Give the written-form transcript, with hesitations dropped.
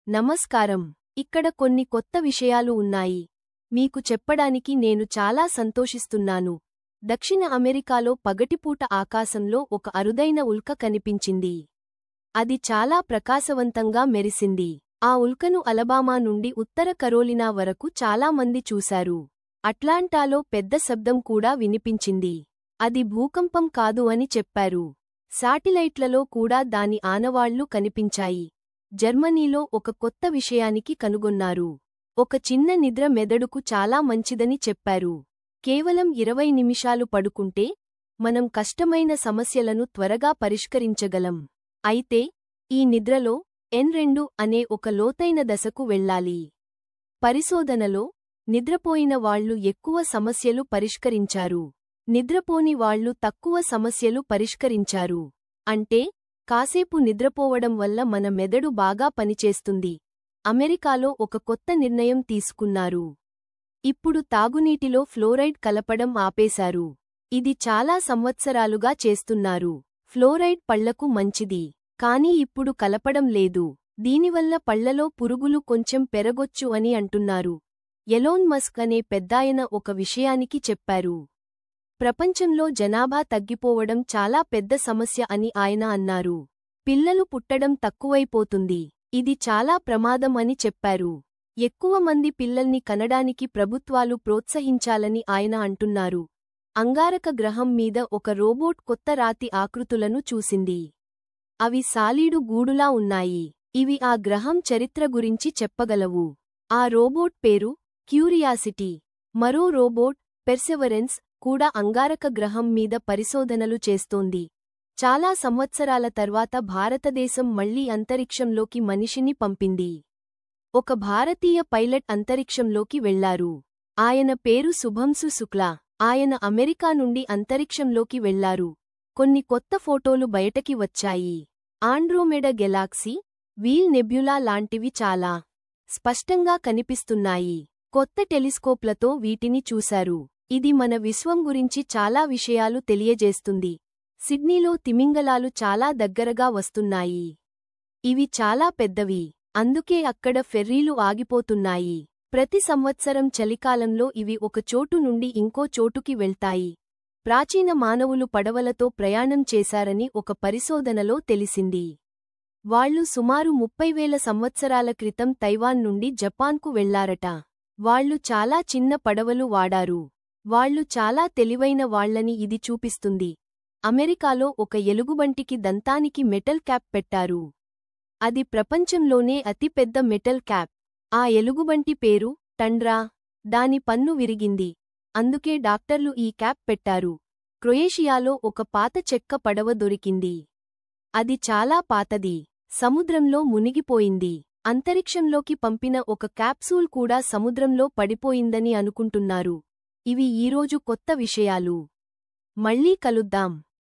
నమస్కారం. ఇక్కడ కొన్ని కొత్త విషయాలు ఉన్నాయి. మీకు చెప్పడానికి నేను చాలా సంతోషిస్తున్నాను. దక్షిణ అమెరికాలో పగటిపూట ఆకాశంలో ఒక అరుదైన ఉల్క కనిపించింది. అది చాలా ప్రకాశవంతంగా మెరిసింది. ఆ ఉల్కను అలబామా నుండి ఉత్తర కరోలినా వరకు చాలా మంది చూశారు. అట్లాంటాలో పెద్ద శబ్దం కూడా వినిపించింది. అది భూకంపం కాదు అని చెప్పారు. శాటిలైట్లలో కూడా దాని ఆనవాళ్లు కనిపించాయి. జర్మనీలో ఒక కొత్త విషయానికి కనుగొన్నారు. ఒక చిన్న నిద్ర మెదడుకు చాలా మంచిదని చెప్పారు. కేవలం 20 నిమిషాలు పడుకుంటే మనం కష్టమైన సమస్యలను త్వరగా పరిష్కరించగలం. అయితే ఈ నిద్రలో N2 అనే ఒక లోతైన దశకు వెళ్ళాలి. పరిశోధనలో నిద్రపోయిన వాళ్లు ఎక్కువ సమస్యలు పరిష్కరించారు. నిద్రపోని వాళ్లు తక్కువ సమస్యలు పరిష్కరించారు. అంటే కాసేపు నిద్రపోవడం వల్ల మన మెదడు బాగా పనిచేస్తుంది. అమెరికాలో ఒక కొత్త నిర్ణయం తీసుకున్నారు. ఇప్పుడు తాగునీటిలో ఫ్లోరైడ్ కలపడం ఆపేశారు. ఇది చాలా సంవత్సరాలుగా చేస్తున్నారు. ఫ్లోరైడ్ పళ్లకు మంచిది. కానీ ఇప్పుడు కలపడం లేదు. దీనివల్ల పళ్లలో పురుగులు కొంచెం పెరగొచ్చు అని అంటున్నారు. ఎలోన్ మస్క్ అనే పెద్దాయన ఒక విషయానికి చెప్పారు. ప్రపంచంలో జనాభా తగ్గిపోవడం చాలా పెద్ద సమస్య అని ఆయన అన్నారు. పిల్లలు పుట్టడం తక్కువైపోతుంది. ఇది చాలా ప్రమాదం అని చెప్పారు. ఎక్కువ మంది పిల్లల్ని కనడానికి ప్రభుత్వాలు ప్రోత్సహించాలని ఆయన అంటున్నారు. అంగారక గ్రహం మీద ఒక రోబోట్ కొత్త రాతి ఆకృతులను చూసింది. అవి సాలీడు గూడులా ఉన్నాయి. ఇవి ఆ గ్రహం చరిత్ర గురించి చెప్పగలవు. ఆ రోబోట్ పేరు క్యూరియాసిటీ. మరో రోబోట్ పెర్సెవరెన్స్ కూడా అంగారక గ్రహం మీద పరిశోధనలు చేస్తోంది. చాలా సంవత్సరాల తర్వాత భారతదేశం మళ్లీ అంతరిక్షంలోకి మనిషిని పంపింది. ఒక భారతీయ పైలట్ అంతరిక్షంలోకి వెళ్లారు. ఆయన పేరు శుభంసు శుక్లా. ఆయన అమెరికా నుండి అంతరిక్షంలోకి వెళ్లారు. కొన్ని కొత్త ఫోటోలు బయటకి వచ్చాయి. ఆండ్రోమెడా గెలాక్సీ, వీల్ నెబ్యులా లాంటివి చాలా స్పష్టంగా కనిపిస్తున్నాయి. కొత్త టెలిస్కోప్లతో వీటిని చూశారు. ఇది మన విశ్వం గురించి చాలా విషయాలు తెలియజేస్తుంది. సిడ్నీలో తిమింగలాలు చాలా దగ్గరగా వస్తున్నాయి. ఇవి చాలా పెద్దవి. అందుకే అక్కడ ఫెర్రీలు ఆగిపోతున్నాయి. ప్రతి సంవత్సరం చలికాలంలో ఇవి ఒక చోటు నుండి ఇంకో చోటుకి వెళ్తాయి. ప్రాచీన మానవులు పడవలతో ప్రయాణం చేశారని ఒక పరిశోధనలో తెలిసింది. వాళ్లు సుమారు 30,000 సంవత్సరాల క్రితం తైవాన్ నుండి జపాన్కు వెళ్లారట. వాళ్లు చాలా చిన్న పడవలు వాడారు. వాళ్లు చాలా తెలివైన వాళ్లని ఇది చూపిస్తుంది. అమెరికాలో ఒక ఎలుగుబంటికి దంతానికి మెటల్ క్యాప్ పెట్టారు. అది ప్రపంచంలోనే అతిపెద్ద మెటల్ క్యాప్. ఆ ఎలుగుబంటి పేరు టండ్రా. దాని పన్ను విరిగింది. అందుకే డాక్టర్లు ఈ క్యాప్ పెట్టారు. క్రొయేషియాలో ఒక పాత చెక్క పడవ దొరికింది. అది చాలా పాతది. సముద్రంలో మునిగిపోయింది. అంతరిక్షంలోకి పంపిన ఒక క్యాప్సూల్ కూడా సముద్రంలో పడిపోయిందని అనుకుంటున్నారు. ఇవి ఈరోజు కొత్త విషయాలు. మళ్ళీ కలుద్దాం.